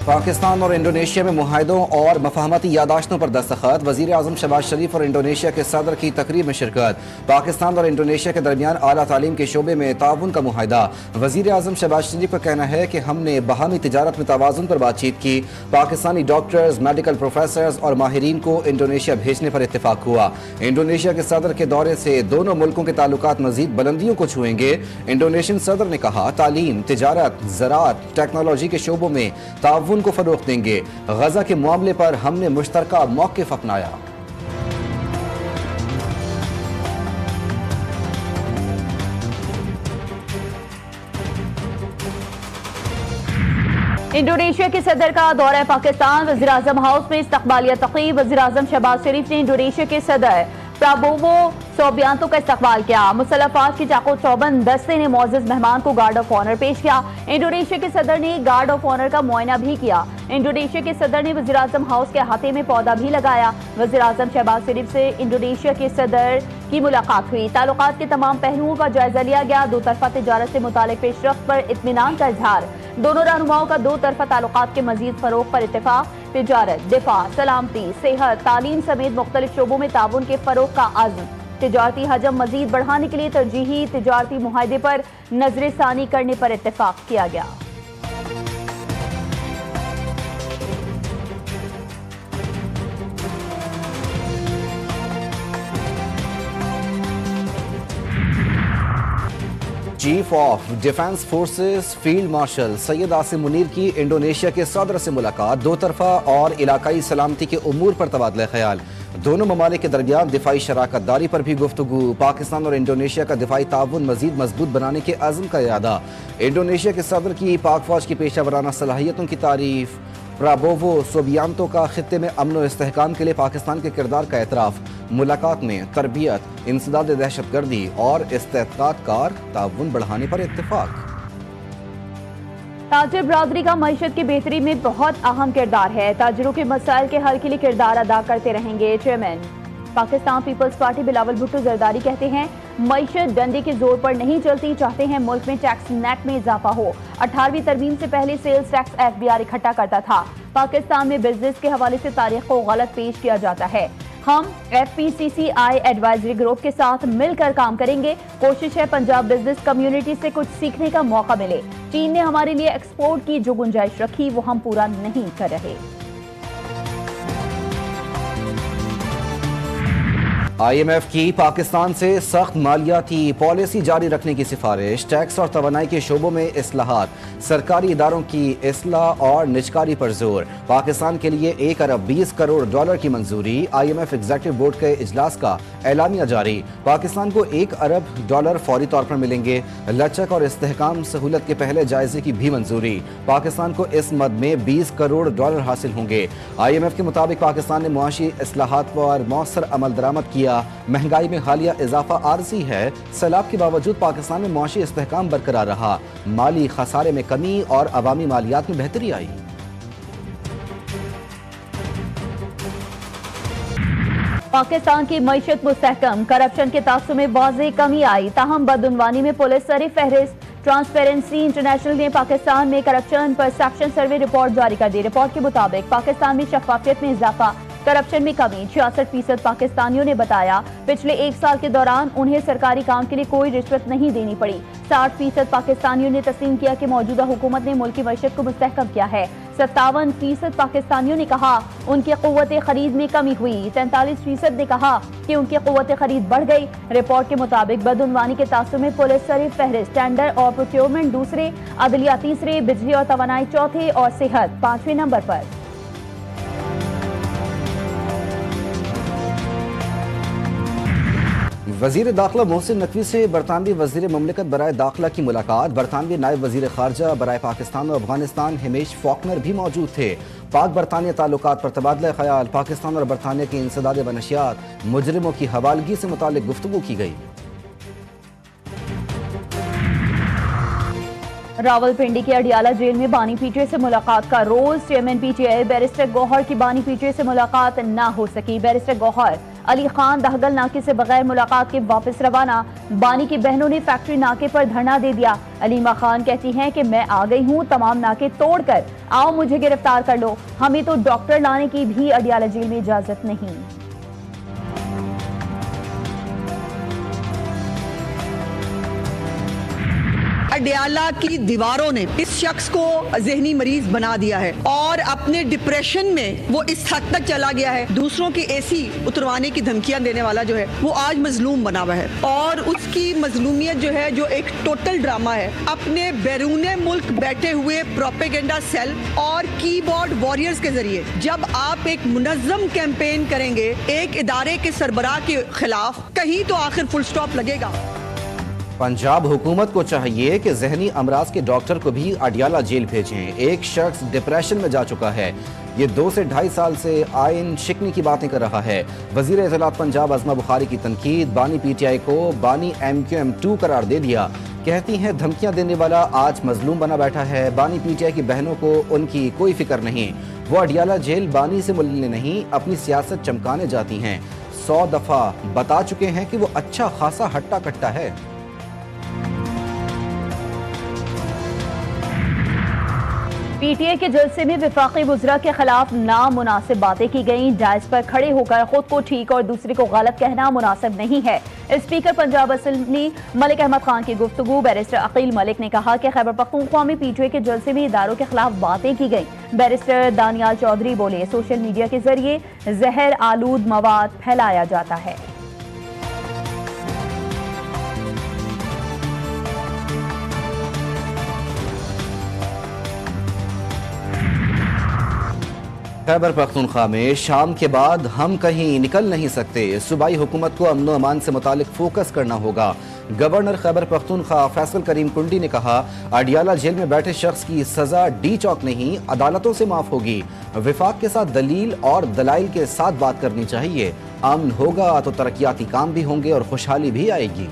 پاکستان اور انڈونیشیا میں معاہدوں اور مفاہمتی یادداشتوں پر دستخط، وزیر اعظم شہباز شریف اور انڈونیشیا کے صدر کی تقریب میں شرکت۔ پاکستان اور انڈونیشیا کے درمیان اعلیٰ تعلیم کے شعبے میں تعاون کا معاہدہ۔ وزیر اعظم شہباز شریف کا کہنا ہے کہ ہم نے باہمی تجارت میں توازن پر بات چیت کی۔ پاکستانی ڈاکٹرز، میڈیکل پروفیسرز اور ماہرین کو انڈونیشیا بھیجنے پر اتفاق ہوا۔ انڈونیشیا کے صدر کے دورے سے دونوں ملکوں کے تعلقات مزید بلندیوں کو چھوئیں گے۔ انڈونیشین صدر نے کہا تعلیم، تجارت، زراعت، ٹیکنالوجی کے شعبوں میں تعاون کو فروغ دیں گے۔ غزہ کے معاملے پر ہم نے مشترکہ موقف اپنایا۔ انڈونیشیا کے صدر کا دورہ پاکستان، وزیراعظم ہاؤس میں استقبالیہ تقریب۔ وزیراعظم شہباز شریف نے انڈونیشیا کے صدر پرابوو سوبیانتو کا استقبال کیا۔ مسلح افواج کی چاقو چوبند دستے نے معزز مہمان کو گارڈ آف آنر پیش کیا۔ انڈونیشیا کے صدر نے گارڈ آف آنر کا معائنہ بھی کیا۔ انڈونیشیا کے صدر نے وزیراعظم ہاؤس کے احاطے میں پودا بھی لگایا۔ وزیراعظم شہباز شریف سے انڈونیشیا کے صدر کی ملاقات ہوئی۔ تعلقات کے تمام پہلوؤں کا جائزہ لیا گیا۔ دو طرفہ تجارت سے متعلق پیش رفت پر اطمینان کا اظہار۔ دونوں رہنماؤں کا دو طرفہ تعلقات کے مزید فروغ پر اتفاق۔ تجارت، دفاع، سلامتی، صحت، تعلیم سمیت مختلف شعبوں میں تعاون کے فروغ کا عزم۔ تجارتی حجم مزید بڑھانے کے لیے ترجیحی تجارتی معاہدے پر نظر ثانی کرنے پر اتفاق کیا گیا۔ Chief of defence forces field marshal Syed Asim Munir کی انڈونیشیا کے صدر سے ملاقات۔ دو طرفہ اور علاقائی سلامتی کے امور پر تبادلہ خیال۔ دونوں ممالک کے درمیان دفاعی شراکت داری پر بھی گفتگو۔ پاکستان اور انڈونیشیا کا دفاعی تعاون مزید مضبوط بنانے کے عزم کا اعادہ۔ انڈونیشیا کے صدر کی پاک فوج کی پیشہ ورانہ صلاحیتوں کی تعریف۔ پرابوو سوبیانتو کا خطے میں امن و استحکام کے لیے پاکستان کے کردار کا اعتراف۔ ملاقات میں تربیت، انسداد دہشت گردی اور استحقاق کار تعاون بڑھانے پر اتفاق۔ تاجر برادری کا معیشت کی بہتری میں بہت اہم کردار ہے۔ تاجروں کے مسائل کے حل کے لیے کردار ادا کرتے رہیں گے۔ چیئرمین پاکستان پیپلز پارٹی بلاول بھٹو زرداری کہتے ہیں معیشت ڈنڈے کے زور پر نہیں چلتی، چاہتے ہیں ملک میں ٹیکس نیٹ میں اضافہ ہو۔ 18ویں ترمیم سے پہلے سیلز ٹیکس FBR اکٹھا کرتا تھا۔ پاکستان میں بزنس کے حوالے سے تاریخ کو غلط پیش کیا جاتا ہے۔ ہم FPCCI ایڈوائزری گروپ کے ساتھ مل کر کام کریں گے۔ کوشش ہے پنجاب بزنس کمیونٹی سے کچھ سیکھنے کا موقع ملے۔ چین نے ہمارے لیے ایکسپورٹ کی جو گنجائش رکھی وہ ہم پورا نہیں کر رہے۔ IMF کی پاکستان سے سخت مالیاتی پالیسی جاری رکھنے کی سفارش۔ ٹیکس اور توانائی کے شعبوں میں اصلاحات، سرکاری اداروں کی اصلاح اور نجکاری پر زور۔ پاکستان کے لیے $1 ارب 20 کروڑ کی منظوری۔ IMF ایگزیکٹو بورڈ کے اجلاس کا اعلامیہ جاری۔ پاکستان کو $1 ارب فوری طور پر ملیں گے۔ لچک اور استحکام سہولت کے پہلے جائزے کی بھی منظوری۔ پاکستان کو اس مد میں $20 کروڑ حاصل ہوں گے۔ IMF کے مطابق پاکستان نے معاشی اصلاحات پر مؤثر عمل درآمد کیا۔ مہنگائی میں حالیہ اضافہ عارضی ہے۔ سیلاب کے باوجود پاکستان میں معاشی استحکام برقرار رہا۔ مالی خسارے میں کمی اور عوامی مالیات میں بہتری آئی۔ پاکستان کی معیشت مستحکم، کرپشن کے تعصب میں واضح کمی آئی، تاہم بدعنوانی میں پولیس سر فہرست۔ ٹرانسپیرنسی انٹرنیشنل نے پاکستان میں کرپشن پرسیپشن سروے رپورٹ جاری کر دی۔ رپورٹ کے مطابق پاکستان میں شفافیت میں اضافہ، کرپشن میں کمی۔ 66% پاکستانیوں نے بتایا پچھلے 1 سال کے دوران انہیں سرکاری کام کے لیے کوئی رشوت نہیں دینی پڑی۔ 60% پاکستانیوں نے تسلیم کیا کہ موجودہ حکومت نے ملک کی معیشت کو مستحکم کیا ہے۔ 57% پاکستانیوں نے کہا ان کی قوت خرید میں کمی ہوئی۔ 43% نے کہا کہ ان کی قوت خرید بڑھ گئی۔ رپورٹ کے مطابق بدعنوانی کے تعصب میں پولیس سر فہرست، ٹینڈر اور پروکیورمنٹ دوسرے، عدلیہ تیسرے، بجلی اور توانائی چوتھے اور صحت 5ویں نمبر پر۔ وزیر داخلہ محسن نقوی سے برطانوی وزیر مملکت برائے داخلہ کی ملاقات۔ برطانوی نائب وزیر خارجہ برائے پاکستان اور افغانستان ہمیش فاکنر بھی موجود تھے۔ پاک برطانیہ تعلقات پر تبادلہ خیال، پاکستان اور برطانیہ کے انسداد و نشریات، مجرموں کی حوالگی سے متعلق گفتگو کی گئی۔ راولپنڈی کے اڈیالہ جیل میں بانی پی ٹی اے سے ملاقات کا روز۔ چیئرمین PTI بیرسٹر گوہر کی بانی پی ٹی اے سے ملاقات نہ ہو سکی۔ بیرسٹر گوہر علی خان دہگل ناکے سے بغیر ملاقات کے واپس روانہ، بانی کی بہنوں نے فیکٹری ناکے پر دھرنا دے دیا۔ علیمہ خان کہتی ہیں کہ میں آ گئی ہوں تمام ناکے توڑ کر، آؤ مجھے گرفتار کر لو، ہمیں تو ڈاکٹر لانے کی بھی اڈیالہ جیل میں اجازت نہیں۔ اڈیالہ کی دیواروں نے اس شخص کو ذہنی مریض بنا دیا ہے اور اپنے ڈپریشن میں وہ اس حد تک چلا گیا ہے، دوسروں کی ایسی اتروانے کی دھمکیاں دینے والا جو ہے وہ آج مظلوم بنا ہوا ہے، اور اس کی مظلومیت جو ہے جو ایک ٹوٹل ڈرامہ ہے، اپنے بیرون ملک بیٹھے ہوئے پروپیگنڈا سیل اور کی بورڈ واریئرز کے ذریعے جب آپ ایک منظم کیمپین کریں گے ایک ادارے کے سربراہ کے خلاف، کہیں تو آخر فل سٹاپ لگے گا۔ پنجاب حکومت کو چاہیے کہ ذہنی امراض کے ڈاکٹر کو بھی اڈیالہ جیل بھیجیں۔ ایک شخص ڈپریشن میں جا چکا ہے، یہ 2 سے 2.5 سال سے آئین شکنی کی باتیں کر رہا ہے۔ وزیر اطلاعات پنجاب عظمہ بخاری کی تنقید، بانی پی ٹی آئی کو بانی MQM2 قرار دے دیا۔ کہتی ہیں دھمکیاں دینے والا آج مظلوم بنا بیٹھا ہے، بانی پی ٹی آئی کی بہنوں کو ان کی کوئی فکر نہیں، وہ اڈیالہ جیل بانی سے ملنے نہیں اپنی سیاست چمکانے جاتی ہیں۔ 100 دفعہ بتا چکے ہیں کہ وہ اچھا خاصا ہٹا کٹا ہے۔ پی ٹی آئی کے جلسے میں وفاقی وزراء کے خلاف نامناسب باتیں کی گئیں۔ ڈائس پر کھڑے ہو کر خود کو ٹھیک اور دوسرے کو غلط کہنا مناسب نہیں ہے۔ اسپیکر پنجاب اسمبلی ملک احمد خان کی گفتگو، بیرسٹر عقیل ملک نے کہا کہ خیبر پختونخوا میں پی ٹی آئی کے جلسے میں اداروں کے خلاف باتیں کی گئیں۔ بیرسٹر دانیال چودھری بولے، سوشل میڈیا کے ذریعے زہر آلود مواد پھیلایا جاتا ہے۔ خیبر پختونخوا میں شام کے بعد ہم کہیں نکل نہیں سکتے، صوبائی حکومت کو امن و امان سے متعلق فوکس کرنا ہوگا۔ گورنر خیبر پختونخوا فیصل کریم کنڈی نے کہا اڈیالہ جیل میں بیٹھے شخص کی سزا ڈی چوک نہیں عدالتوں سے معاف ہوگی، وفاق کے ساتھ دلیل اور دلائل کے ساتھ بات کرنی چاہیے، امن ہوگا تو ترقیاتی کام بھی ہوں گے اور خوشحالی بھی آئے گی۔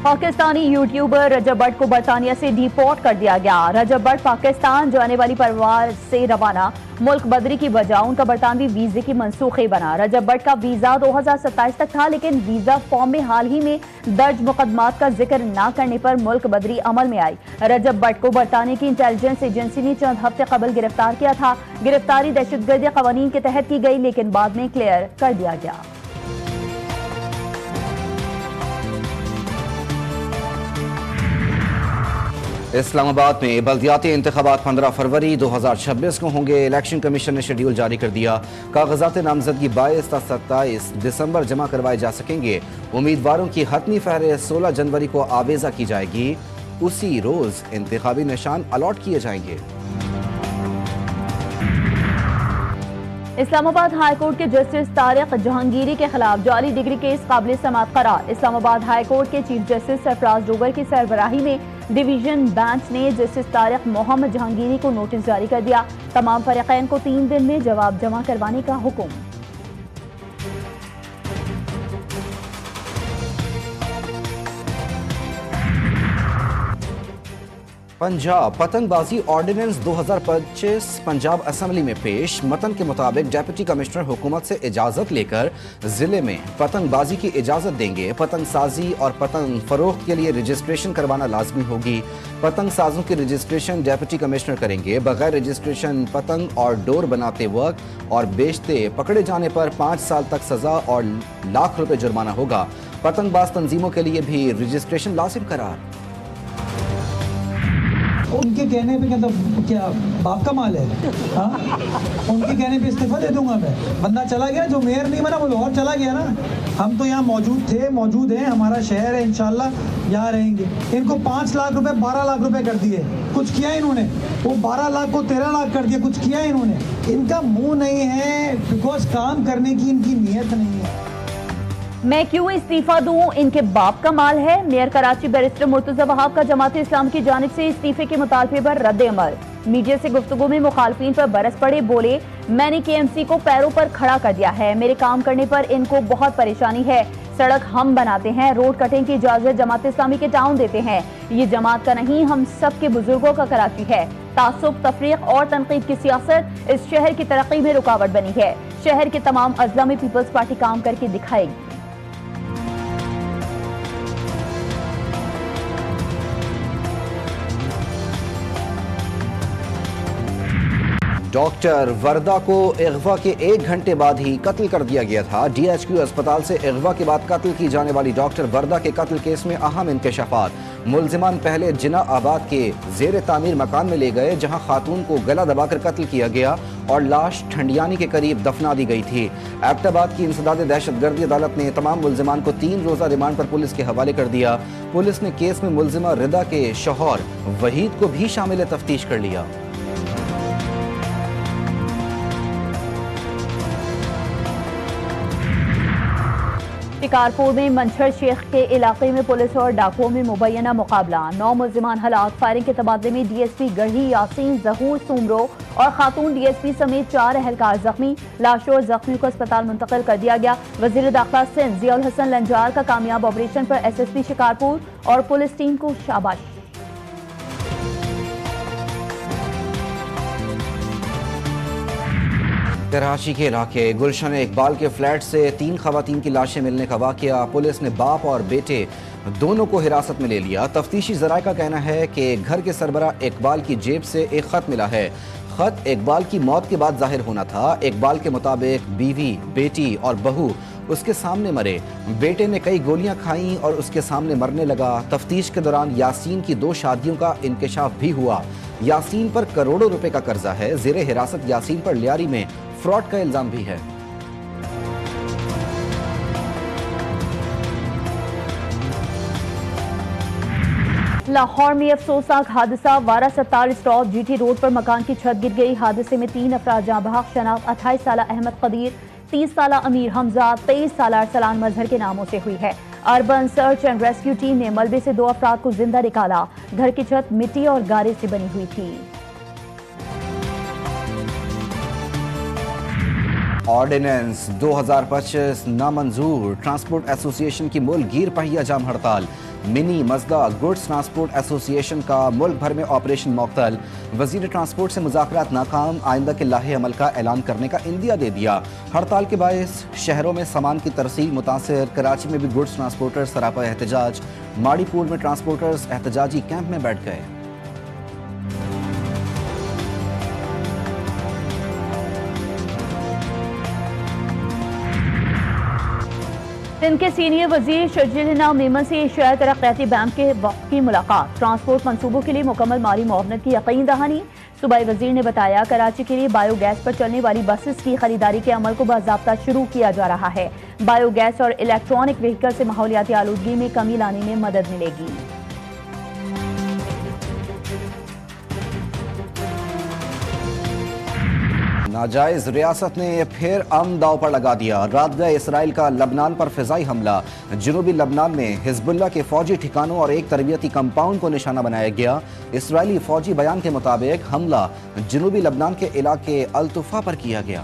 پاکستانی یوٹیوبر رجب بٹ کو برطانیہ سے ڈیپورٹ کر دیا گیا۔ رجب بٹ پاکستان جانے والی پرواز سے روانہ، ملک بدری کی وجہ ان کا برطانوی ویزے کی منسوخی بنا۔ رجب بٹ کا ویزا 2027 تک تھا، لیکن ویزا فارم میں حال ہی میں درج مقدمات کا ذکر نہ کرنے پر ملک بدری عمل میں آئی۔ رجب بٹ کو برطانیہ کی انٹیلیجنس ایجنسی نے چند ہفتے قبل گرفتار کیا تھا۔ گرفتاری دہشت گردی قوانین کے تحت کی گئی، لیکن بعد میں کلیئر کر دیا گیا۔ اسلام آباد میں بلدیاتی انتخابات 15 فروری 2026 کو ہوں گے۔ الیکشن کمیشن نے شیڈیول جاری کر دیا، کاغذات نامزدگی 22 تا 27 دسمبر جمع کروائے جا سکیں گے۔ امیدواروں کی حتمی فہرست 16 جنوری کو آویزہ کی جائے گی، اسی روز انتخابی نشان الاٹ کیے جائیں گے۔ اسلام آباد ہائی کورٹ کے جسٹس طارق جہانگیری کے خلاف جعلی ڈگری کیس قابل سماعت قرار۔ اسلام آباد ہائی کورٹ کے چیف جسٹس سرفراز ڈوگر کی سربراہی میں ڈویژن بینچ نے جسٹس طارق محمد جہانگیری کو نوٹس جاری کر دیا، تمام فریقین کو 3 دن میں جواب جمع کروانے کا حکم۔ پنجاب پتنگ بازی آرڈیننس 2025 پنجاب اسمبلی میں پیش۔ متن کے مطابق ڈیپٹی کمشنر حکومت سے اجازت لے کر ضلع میں پتنگ بازی کی اجازت دیں گے۔ پتنگ سازی اور پتنگ فروخت کے لیے رجسٹریشن کروانا لازمی ہوگی۔ پتنگ سازوں کی رجسٹریشن ڈیپٹی کمشنر کریں گے۔ بغیر رجسٹریشن پتنگ اور ڈور بناتے وقت اور بیچتے پکڑے جانے پر 5 سال تک سزا اور لاکھ روپے جرمانہ ہوگا۔ پتنگ باز تنظیموں کے لیے بھی رجسٹریشن لازم قرار۔ ان کے کہنے پہ کیا باپ کا مال ہے؟ ان کے کہنے پہ استعفیٰ دے دوں گا میں۔ بندہ چلا گیا، جو میئر نہیں بنا وہ لاہور چلا گیا نا۔ ہم تو یہاں موجود تھے، موجود ہیں، ہمارا شہر ہے، انشاءاللہ یہاں رہیں گے۔ ان کو 5 لاکھ روپے 12 لاکھ روپے کر دیے، کچھ کیا انہوں نے؟ وہ 12 لاکھ کو 13 لاکھ کر دیا، کچھ کیا انہوں نے؟ ان کا منہ نہیں ہے، بیکاز کام کرنے کی ان کی نیت نہیں ہے۔ میں کیوں استعفیٰ دوں، ان کے باپ کا مال ہے۔ میئر کراچی بیرسٹر مرتضی وہاب کا جماعت اسلام کی جانب سے استعفے کے مطالبے پر رد عمل۔ میڈیا سے گفتگو میں مخالفین پر برس پڑے، بولے میں نے KMC کو پیروں پر کھڑا کر دیا ہے، میرے کام کرنے پر ان کو بہت پریشانی ہے۔ سڑک ہم بناتے ہیں، روڈ کٹنگ کی اجازت جماعت اسلامی کے ٹاؤن دیتے ہیں، یہ جماعت کا نہیں ہم سب کے بزرگوں کا کراچی ہے۔ تعصب، تفریق اور تنقید کی سیاست اس شہر کی ترقی میں رکاوٹ بنی ہے۔ شہر کے تمام اضلاع میں پیپلز پارٹی کام کر کے دکھائے گی۔ ڈاکٹر وردہ کو اغوا کے 1 گھنٹے بعد ہی قتل کر دیا گیا تھا۔ ڈی ایچ کیو اسپتال سے اغوا کے بعد قتل کی جانے والی ڈاکٹر وردہ کے قتل کیس میں اہم انکشافات۔ ملزمان پہلے جناح آباد کے زیر تعمیر مکان میں لے گئے جہاں خاتون کو گلا دبا کر قتل کیا گیا اور لاش ٹھنڈیانی کے قریب دفنا دی گئی تھی۔ ایبٹ آباد کی انسداد دہشت گردی عدالت نے تمام ملزمان کو 3 روزہ ریمانڈ پر پولیس کے حوالے کر دیا۔ پولیس نے کیس میں ملزمہ ردا کے شوہر وحید کو بھی شامل تفتیش کر لیا۔ شکارپور میں منچھر شیخ کے علاقے میں پولیس اور ڈاکوؤں میں مبینہ مقابلہ، 9 ملزمان ہلاک، فائرنگ کے تبادلے میں ڈی ایس پی گڑھی یاسین ظہور سومرو اور خاتون ڈی ایس پی سمیت 4 اہلکار زخمی، لاشوں اور زخمیوں کو اسپتال منتقل کر دیا گیا۔ وزیر داخلہ سندھ ضیاء الحسن لنجار کا کامیاب آپریشن پر ایس ایس پی شکارپور اور پولیس ٹیم کو شاباش۔ کراچی کے علاقے گلشن اقبال کے فلیٹ سے 3 خواتین کی لاشیں ملنے کا واقعہ، پولیس نے باپ اور بیٹے دونوں کو حراست میں لے لیا۔ تفتیشی ذرائع کا کہنا ہے کہ گھر کے سربراہ اقبال کی جیب سے ایک خط ملا ہے۔ خط اقبال کی موت کے بعد ظاہر ہونا تھا۔ اقبال کے مطابق بیوی، بیٹی اور بہو اس کے سامنے مرے۔ بیٹے نے کئی گولیاں کھائیں اور اس کے سامنے مرنے لگا۔ تفتیش کے دوران یاسین کی 2 شادیوں کا انکشاف بھی ہوا۔ یاسین پر کروڑوں روپے کا قرضہ ہے۔ زیر حراست یاسین پر لیاری میں فراڈ کا الزام بھی ہے۔ لاہور میں افسوسناک حادثہ، وارا ستار اسٹاپ جی ٹی روڈ پر مکان کی چھت گر گئی۔ حادثے میں 3 افراد جاں بحق، شناخت 28 سالہ احمد قدیر، 30 سالہ امیر حمزہ، 23 سالہ ارسلان مظہر کے ناموں سے ہوئی ہے۔ Urban search and rescue team نے ملبے سے 2 افراد کو زندہ نکالا۔ گھر کی چھت مٹی اور گارے سے بنی ہوئی تھی۔ آرڈیننس 2025 نامنظور، ٹرانسپورٹ ایسوسی ایشن کی ملک گیر پہیہ جام ہڑتال۔ منی مزدا گڈز ٹرانسپورٹ ایسوسی ایشن کا ملک بھر میں آپریشن معطل۔ وزیر ٹرانسپورٹ سے مذاکرات ناکام، آئندہ کے لائحہ عمل کا اعلان کرنے کا عندیہ دے دیا۔ ہڑتال کے باعث شہروں میں سامان کی ترسیل متاثر، کراچی میں بھی گڈز ٹرانسپورٹر سراپا احتجاج، ماڑی پور میں ٹرانسپورٹرز احتجاجی کیمپ میں بیٹھ گئے۔ سندھ کے سینئر وزیر شرجیل حنا میمن سے ایشیائی ترقیاتی بینک کے وفد کی ملاقات، ٹرانسپورٹ منصوبوں کے لیے مکمل مالی معاونت کی یقین دہانی۔ صوبائی وزیر نے بتایا کراچی کے لیے بایو گیس پر چلنے والی بسز کی خریداری کے عمل کو باضابطہ شروع کیا جا رہا ہے۔ بایو گیس اور الیکٹرانک وہیکل سے ماحولیاتی آلودگی میں کمی لانے میں مدد ملے گی۔ ناجائز ریاست نے پھر امن داؤ پر لگا دیا۔ رات گئے اسرائیل کا لبنان پر فضائی حملہ، جنوبی لبنان میں حزب اللہ کے فوجی ٹھکانوں اور ایک تربیتی کمپاؤنڈ کو نشانہ بنایا گیا۔ اسرائیلی فوجی بیان کے مطابق حملہ جنوبی لبنان کے علاقے الطفا پر کیا گیا۔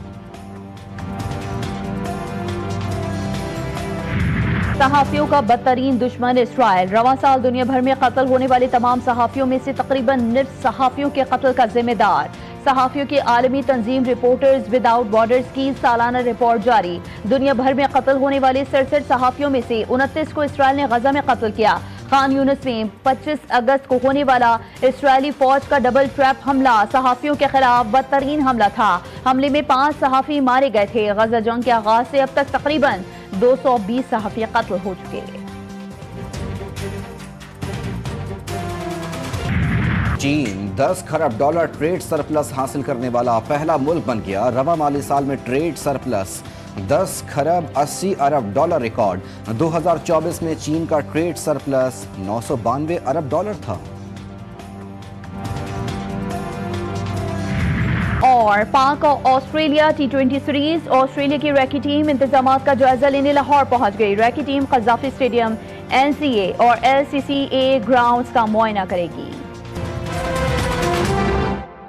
صحافیوں کا بدترین دشمن اسرائیل، رواں سال دنیا بھر میں قتل ہونے والے تمام صحافیوں میں سے تقریباً نصف صحافیوں کے قتل کا ذمہ دار۔ صحافیوں کی عالمی تنظیم رپورٹرز وداؤٹ بارڈرز کی سالانہ رپورٹ جاری، دنیا بھر میں قتل ہونے والے 67 صحافیوں میں سے 29 کو اسرائیل نے غزہ میں قتل کیا۔ خان یونس میں 25 اگست کو ہونے والا اسرائیلی فوج کا ڈبل ٹریپ حملہ صحافیوں کے خلاف بدترین حملہ تھا۔ حملے میں 5 صحافی مارے گئے تھے۔ غزہ جنگ کے آغاز سے اب تک تقریباً 220 صحافی قتل ہو چکے۔ چین 10 کھرب ڈالر ٹریڈ سرپلس حاصل کرنے والا پہلا ملک بن گیا۔ رواں مالی سال میں ٹریڈ سرپلس 10 کھرب 80 ارب ڈالر ریکارڈ۔ 2024 میں چین کا ٹریڈ سرپلس 992 ارب ڈالر تھا۔ اور پاک اور آسٹریلیا T20 سیریز، آسٹریلیا کی ریکی ٹیم انتظامات کا جائزہ لینے لاہور پہنچ گئی۔ ریکی ٹیم قذافی اسٹیڈیم، NCA اور LCCA گراؤنڈز کا معائنہ کرے گی۔